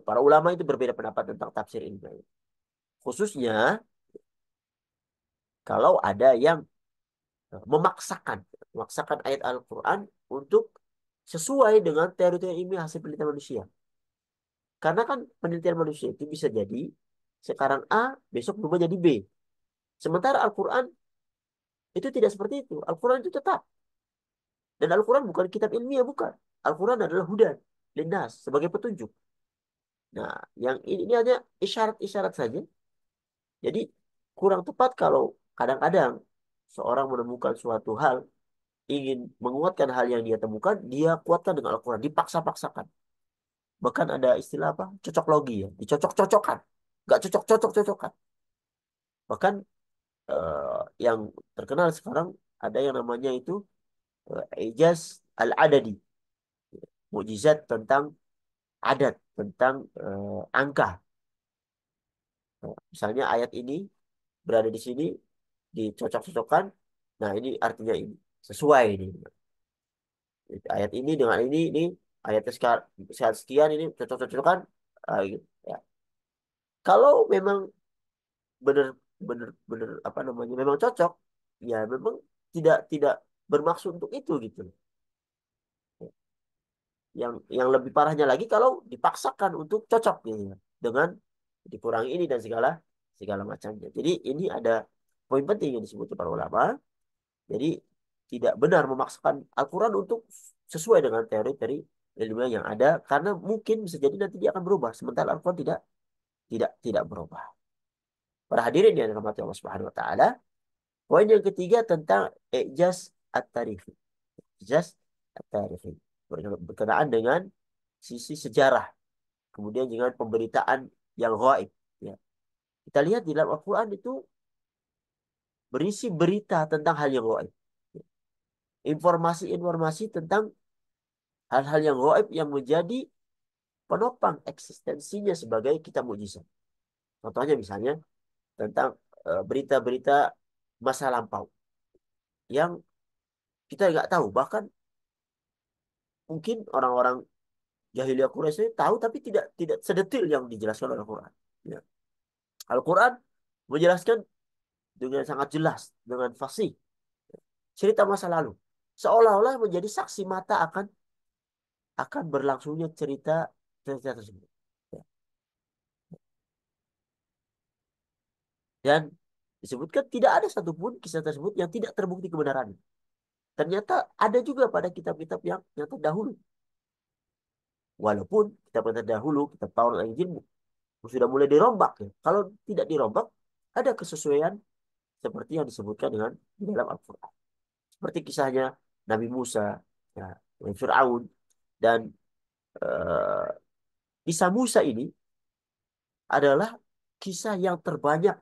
para ulama itu berbeda pendapat tentang tafsir ilmiah. Khususnya kalau ada yang memaksakan ayat Al-Quran untuk sesuai dengan teori-teori ilmiah hasil penelitian manusia. Karena kan penelitian manusia itu bisa jadi sekarang A, besok berubah jadi B. Sementara Al-Quran itu tidak seperti itu. Al-Quran itu tetap. Dan Al-Quran bukan kitab ilmiah, bukan. Al-Quran adalah hudan, lindas, sebagai petunjuk. Nah, yang ini hanya isyarat-isyarat saja. Jadi kurang tepat kalau kadang-kadang seorang menemukan suatu hal, ingin menguatkan hal yang dia temukan, dia kuatkan dengan Al-Quran, dipaksa-paksakan. Bahkan ada istilah apa? Cocok logi ya, dicocok-cocokkan. Nggak cocok-cocok-cocokkan. Bahkan yang terkenal sekarang ada yang namanya itu Ijaz Al-Adadi. Mukjizat tentang adat, tentang angka. Misalnya ayat ini berada di sini, dicocok-cocokkan. Nah, ini artinya ini. Sesuai ini. Ayat ini dengan ini ayatnya sekian, sekian ini cocok-cocokkan. Gitu. Ya. Kalau memang benar benar benar apa namanya memang cocok, ya memang tidak tidak bermaksud untuk itu gitu. yang lebih parahnya lagi kalau dipaksakan untuk cocok gitu ya, dengan dikurangi ini dan segala segala macamnya. Jadi ini ada poin penting yang disebut para ulama. Jadi tidak benar memaksakan Al-Quran untuk sesuai dengan teori-teori ilmiah yang ada karena mungkin bisa jadi nanti dia akan berubah sementara Al-Quran tidak berubah. Para hadirin yang dirahmati Allah Subhanahu wa taala, poin yang ketiga tentang ijaz at-tarifi. Ijaz at-tarifi berkenaan dengan sisi sejarah, kemudian dengan pemberitaan yang gaib. Ya. Kita lihat di dalam Al-Quran itu berisi berita tentang hal yang gaib. Informasi-informasi tentang hal-hal yang gaib yang menjadi penopang eksistensinya sebagai kitab mukjizat. Contohnya misalnya tentang berita-berita masa lampau yang kita nggak tahu. Bahkan mungkin orang-orang jahiliyah Quraisy itu tahu tapi tidak tidak sedetil yang dijelaskan oleh Al-Quran. Ya. Al-Quran menjelaskan dengan sangat jelas, dengan fasih cerita masa lalu. Seolah-olah menjadi saksi mata akan berlangsungnya cerita cerita tersebut. Ya. Dan disebutkan tidak ada satupun kisah tersebut yang tidak terbukti kebenarannya. Ternyata ada juga pada kitab-kitab yang terdahulu. Walaupun kitab yang terdahulu, kitab Taurat dan Injil sudah mulai dirombak. Ya. Kalau tidak dirombak, ada kesesuaian seperti yang disebutkan di dalam Al-Quran. Seperti kisahnya Nabi Musa, ya, dan Fir'aun, dan eh, kisah Musa ini adalah kisah yang terbanyak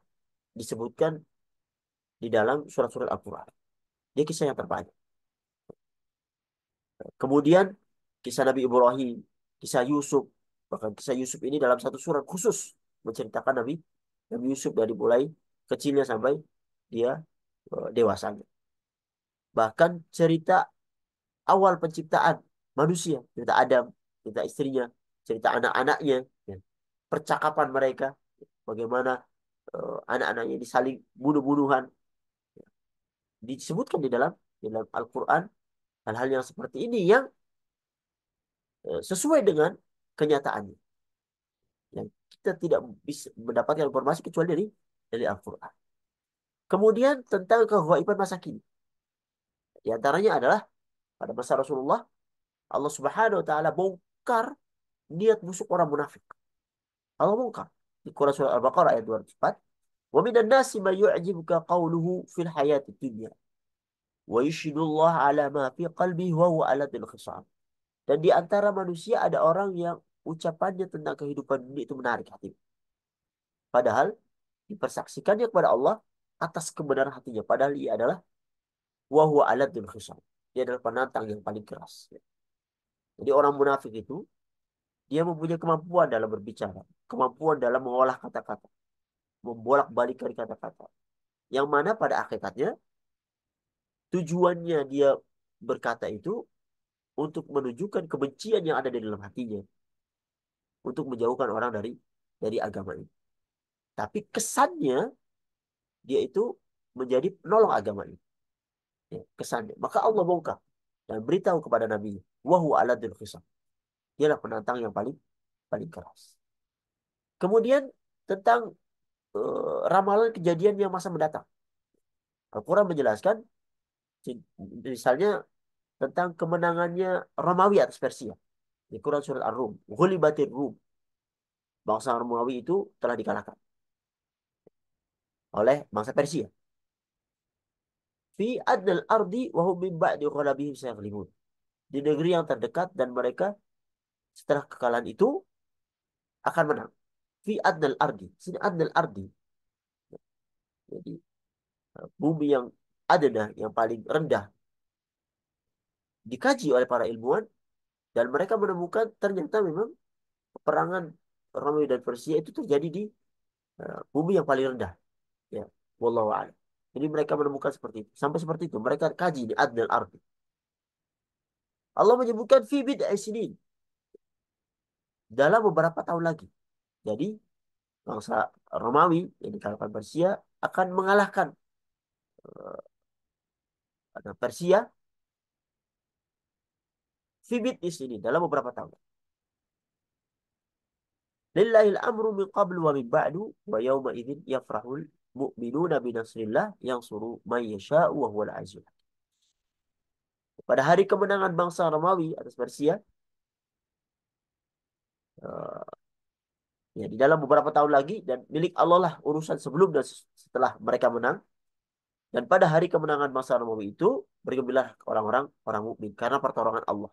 disebutkan di dalam surat-surat Al-Quran. Dia kisah yang terbanyak. Kemudian kisah Nabi Ibrahim, kisah Yusuf, bahkan kisah Yusuf ini dalam satu surat khusus menceritakan Nabi Yusuf dari mulai kecilnya sampai dia dewasanya. Bahkan cerita awal penciptaan manusia, cerita Adam, cerita istrinya, cerita anak-anaknya, ya. Percakapan mereka, bagaimana anak-anaknya disaling bunuh-bunuhan, disebutkan di dalam Al-Quran hal-hal yang seperti ini yang sesuai dengan kenyataannya. Yang kita tidak bisa mendapatkan informasi kecuali dari Al-Quran. Kemudian tentang keghaiban masa kini. Di antaranya adalah pada masa Rasulullah, Allah Subhanahu wa taala bongkar niat busuk orang munafik. Allah bongkar. Di Quran surah Al-Baqarah ayat 204. Wa minan nasi may yu'jibuka qawluhu fil hayati dunya wa yushhidullah ala ma fi qalbihi wa huwa ala bil khisam. Dan di antara manusia ada orang yang ucapannya tentang kehidupan dunia itu menarik hati. Padahal dipersaksikannya kepada Allah atas kebenaran hatinya. Padahal ia adalah wa huwa ala bil khisam. Dia adalah penantang yang paling keras. Jadi orang munafik itu dia mempunyai kemampuan dalam berbicara, kemampuan dalam mengolah kata-kata, membolak-balikan kata-kata. Yang mana pada hakikatnya tujuannya dia berkata itu untuk menunjukkan kebencian yang ada di dalam hatinya, untuk menjauhkan orang dari agama ini. Tapi kesannya dia itu menjadi penolong agama ini. Ya, kesannya. Maka Allah bongkar dan beritahu kepada Nabi, wahu aladul khisam. Dialah penantang yang paling paling keras. Kemudian tentang ramalan kejadian yang masa mendatang. Al-Quran menjelaskan misalnya tentang kemenangannya Romawi atas Persia. Di Quran surat Ar-Rum. Ghulibatir Rum. Bangsa Romawi itu telah dikalahkan oleh bangsa Persia. Fi adnal ardi wa hum min ba'di ghalabihim sayaghlibun. Di negeri yang terdekat dan mereka setelah kekalahan itu akan menang. Fi adnal ardi. Sini adnal ardi. Jadi bumi yang adna, yang paling rendah, dikaji oleh para ilmuwan dan mereka menemukan ternyata memang peperangan Romawi dan Persia itu terjadi di bumi yang paling rendah. Ya, wallahu a'lam. Jadi mereka menemukan seperti itu. Sampai seperti itu. Mereka kaji di adnal ardi. Allah menyebutkan fi bid'ai sinin. Dalam beberapa tahun lagi. Jadi bangsa Romawi yang dikalahkan Persia akan mengalahkan Persia Fibit di sini dalam beberapa tahun. Lillahil amru min qablu wa min ba'du wa yawma idzin yafrahul mu'minuna bi nasrillah yansuru man yasha'u wa huwal azizul. Pada hari kemenangan bangsa Romawi atas Persia, eh, ya di dalam beberapa tahun lagi dan milik Allah lah urusan sebelum dan setelah mereka menang. Dan pada hari kemenangan bangsa Romawi itu bergembiralah orang-orang orang mukmin karena pertolongan Allah.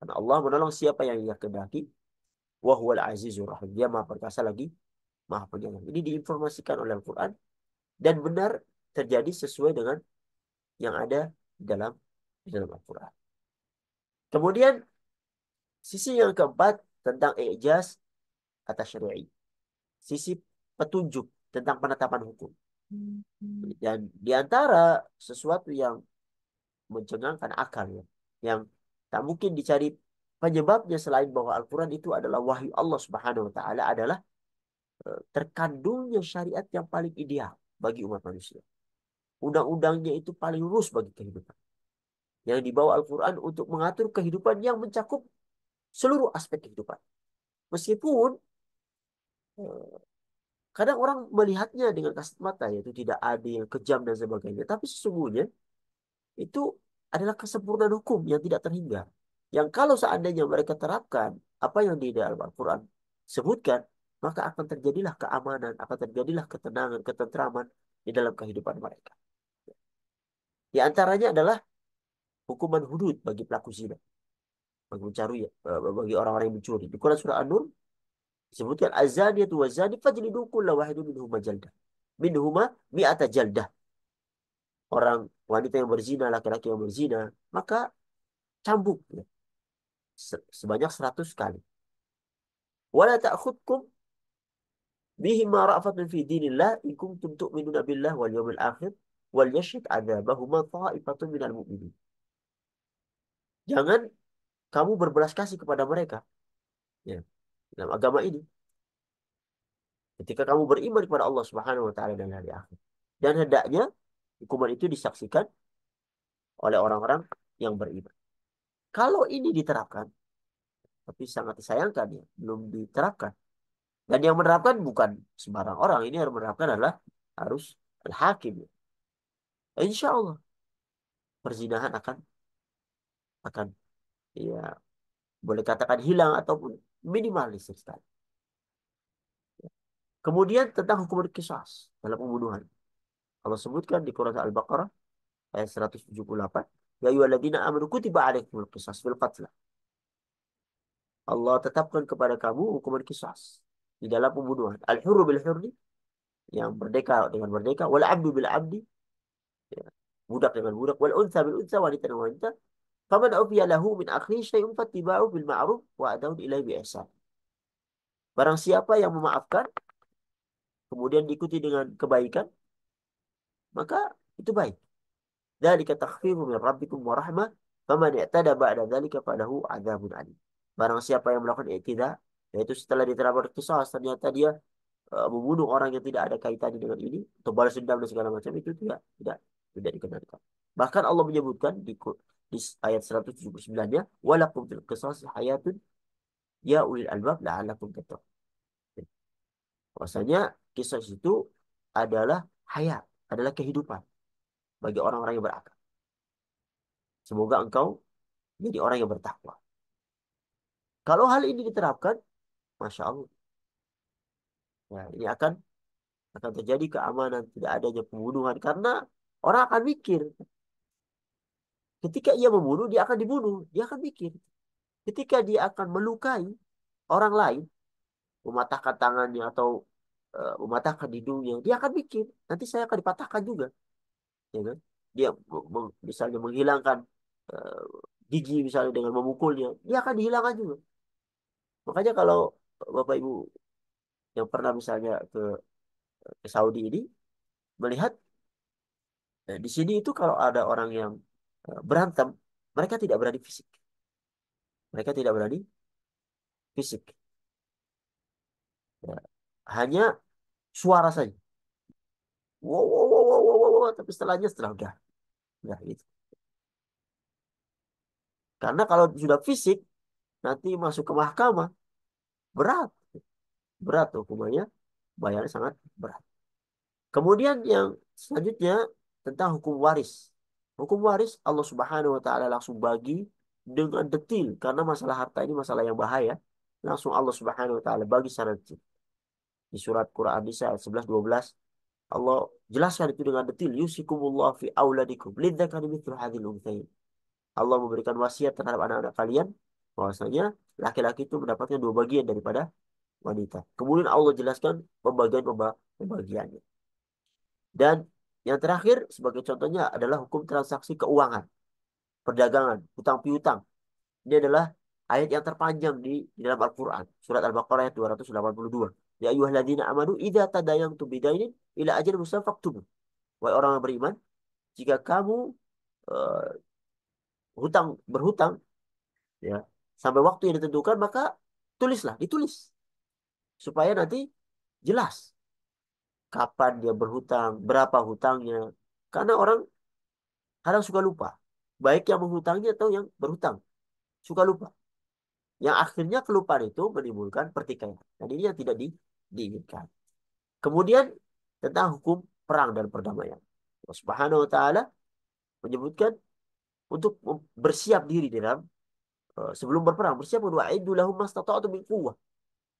Karena Allah menolong siapa yang Ia kehendaki. Wa huwal azizur rahim. Dia Maha perkasa lagi Maha penyayang. Ini diinformasikan oleh Al-Quran dan benar terjadi sesuai dengan yang ada di dalam Al-Quran. Kemudian sisi yang keempat tentang i'jaz atas syari'i. Sisi petunjuk tentang penetapan hukum. Dan di antara sesuatu yang mencengangkan akal ya, yang tak mungkin dicari penyebabnya selain bahwa Al-Quran itu adalah wahyu Allah Subhanahu wa taala adalah terkandungnya syariat yang paling ideal bagi umat manusia. Undang-undangnya itu paling lurus bagi kehidupan. Yang dibawa Al-Quran untuk mengatur kehidupan yang mencakup seluruh aspek kehidupan. Meskipun kadang orang melihatnya dengan kasat mata, yaitu tidak adil, kejam, dan sebagainya. Tapi sesungguhnya itu adalah kesempurnaan hukum yang tidak terhingga. Yang kalau seandainya mereka terapkan apa yang di dalam Al-Quran sebutkan, maka akan terjadilah keamanan, akan terjadilah ketenangan, ketentraman di dalam kehidupan mereka. Di antaranya adalah hukuman hudud bagi pelaku zina, bagi mencuri, bagi orang-orang yang mencuri. Di Quran surah An-Nur disebutkan azaniyatu wazani fajlidu kulla wahidun minhuma jaldah. Minhuma mi'ata jaldah. Orang wanita yang berzina, laki-laki yang berzina, maka cambuk ya, sebanyak 100 kali. Wala ta'khudkum bihima ra'fatun fi dinillah in kuntum tu'minuna billah wal yawmil akhir wal yashhad 'adzabahuma ta'ifatun minal mu'minin. Jangan kamu berbelas kasih kepada mereka ya, dalam agama ini ketika kamu beriman kepada Allah Subhanahu wa taala dan hari akhir. Dan hendaknya hukuman itu disaksikan oleh orang-orang yang beriman. Kalau ini diterapkan, tapi sangat disayangkan ya, belum diterapkan. Dan yang menerapkan bukan sembarang orang. Ini harus menerapkan adalah harus al-hakim. Ya. Insya Allah perzinahan akan ya boleh katakan hilang ataupun minimalisir sekali. Kemudian tentang hukuman qisas dalam pembunuhan. Allah sebutkan di Quran Al-Baqarah ayat 178, ya ayyuhalladzina amanu kutiba alaikumul qisas fil qatl. Allah tetapkan kepada kamu hukuman qisas di dalam pembunuhan. Al-hurru bil hurri, yang merdeka dengan merdeka, wal abdu bil abdi, ya, budak dengan budak, wal unsa bil unsa, wanita dengan wanita. Faman ufiya lahu min akhihi syai'un fattiba'u bil ma'ruf wa adaun ilaihi bi ihsan. Barang siapa yang memaafkan kemudian diikuti dengan kebaikan, maka itu baik. Dzalika takhfifu min rabbikum wa rahmah, faman i'tada ba'da dzalika falahu 'adzabun alim. Barang siapa yang melakukan i'tida, yaitu setelah diterapkan qisas ternyata dia membunuh orang yang tidak ada kaitannya dengan ini atau balas dendam dan segala macam, itu tidak dikenalkan. Bahkan Allah menyebutkan di ayat 179-nya, walakum fil qisas hayatun ya ulil albab la'allakum tattaqun. Bahwasanya kisah itu adalah hayat, adalah kehidupan bagi orang-orang yang berakal. Semoga engkau jadi orang yang bertakwa. Kalau hal ini diterapkan, Masya Allah, ya, ini akan terjadi keamanan, tidak adanya pembunuhan. Karena orang akan mikir, ketika ia membunuh, dia akan dibunuh. Dia akan mikir. Ketika dia akan melukai orang lain, mematahkan tangannya atau mematahkan hidungnya, dia akan mikir, nanti saya akan dipatahkan juga. Ya kan? Dia misalnya menghilangkan eh, gigi misalnya dengan memukulnya, dia akan dihilangkan juga. Makanya kalau Bapak Ibu yang pernah misalnya ke Saudi ini melihat di sini itu kalau ada orang yang berantem, mereka tidak berani fisik. Mereka tidak berani fisik. Ya. Hanya suara saja. Wow, wow, wow, wow, wow, wow, wow. Tapi setelahnya setelah udah gitu. Karena kalau sudah fisik, nanti masuk ke mahkamah, berat. Berat hukumannya, bayarnya sangat berat. Kemudian yang selanjutnya tentang hukum waris. Hukum waris Allah Subhanahu wa taala langsung bagi dengan detil karena masalah harta ini masalah yang bahaya. Langsung Allah Subhanahu wa taala bagi secara detil. Di surat Quran Nisa ayat 11 12 Allah jelaskan itu dengan detil. Yusikumullah fi auladikum lidzakari mithlu hadzal unthayain. Allah memberikan wasiat terhadap anak-anak kalian bahwasanya laki-laki itu mendapatkan dua bagian daripada wanita. Kemudian Allah jelaskan pembagiannya. Dan yang terakhir sebagai contohnya adalah hukum transaksi keuangan, perdagangan, hutang piutang. Ini adalah ayat yang terpanjang di dalam Al-Quran. Surat Al-Baqarah ayat 282. Ya ayyuhalladzina amanu idza tadayantum bidainin ila ajalin musamma faktubuh. Wahai orang yang beriman, jika kamu eh, berhutang ya sampai waktu yang ditentukan maka ditulis supaya nanti jelas kapan dia berhutang, berapa hutangnya. Karena orang kadang suka lupa. Baik yang menghutangnya atau yang berhutang. Suka lupa. Yang akhirnya kelupaan itu menimbulkan pertikaian. Dan ini yang tidak diinginkan. Kemudian tentang hukum perang dan perdamaian. Allah Subhanahu wa taala menyebutkan untuk bersiap diri dalam sebelum berperang. Bersiap wa'iddu lahum mastata'tu min quwwah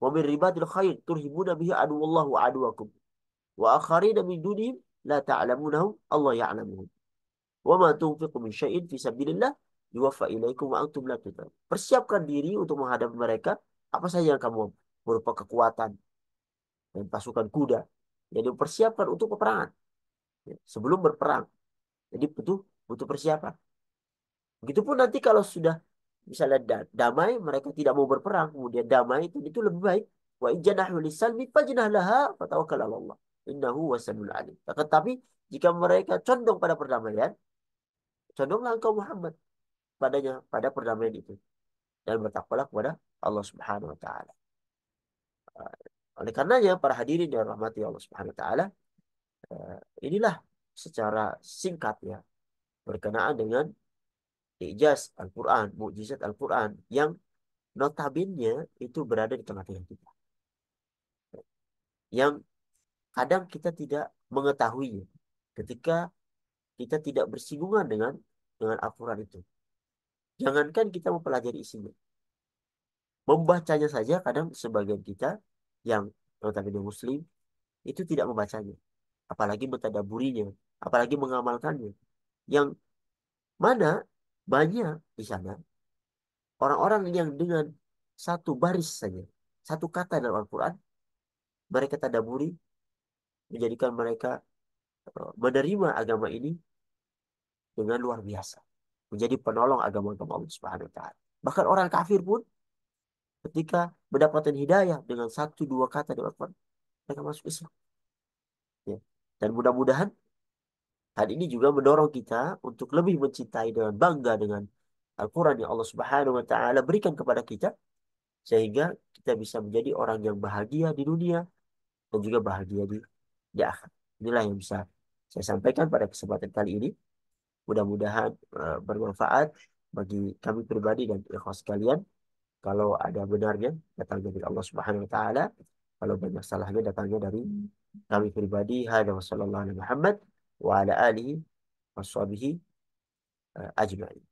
wa min ribatil khair turhibuna bihi aduwallahu wa aduwakum wa akharina min dunihim la ta'lamunahum Allah ya'lamuhum. Wa ma tunfiqu min syai'in fi sabilillah yuwaffa ilaikum wa antum la tudzamun. Persiapkan diri untuk menghadapi mereka apa saja yang kamu berupa kekuatan dan pasukan kuda. Jadi persiapkan untuk peperangan ya, sebelum berperang. Jadi butuh butuh persiapan. Begitupun nanti kalau sudah misalnya damai, mereka tidak mau berperang, kemudian damai itu lebih baik. Wa in janahu lisalmi fajnah laha fatawakkal 'ala Allah. Innahu wasamiul alim. Tetapi jika mereka condong pada perdamaian, condonglah engkau Muhammad pada perdamaian itu dan bertakwalah kepada Allah Subhanahu wa taala. Oleh karenanya para hadirin yang rahmati Allah Subhanahu wa taala, inilah secara singkat ya berkenaan dengan ijaz Al-Quran, mukjizat Al-Quran yang notabene itu berada di tengah-tengah kita. Yang kadang kita tidak mengetahuinya ketika kita tidak bersinggungan dengan Al-Quran itu. Jangankan kita mempelajari isinya. Membacanya saja kadang sebagian kita yang notabene muslim itu tidak membacanya. Apalagi mentadaburinya, apalagi mengamalkannya. Yang mana banyak di sana orang-orang yang dengan satu baris saja, satu kata dalam Al-Quran, mereka tadaburi, menjadikan mereka menerima agama ini dengan luar biasa. Menjadi penolong agama-agama Allah Subhanahu wa taala. Bahkan orang kafir pun ketika mendapatkan hidayah dengan satu dua kata dalam Al-Quran, mereka masuk Islam. Ya. Dan mudah-mudahan hal ini juga mendorong kita untuk lebih mencintai dan bangga dengan Al-Quran yang Allah Subhanahu wa taala berikan kepada kita sehingga kita bisa menjadi orang yang bahagia di dunia dan juga bahagia di akhirat. Inilah yang bisa saya sampaikan pada kesempatan kali ini. Mudah-mudahan bermanfaat bagi kami pribadi dan ikhwas sekalian. Kalau ada benarnya datangnya dari Allah Subhanahu wa taala, kalau banyak salahnya datangnya dari kami pribadi. Hada wa sallallahu alaihi Muhammad wa ala alihi washabihi ajma'in.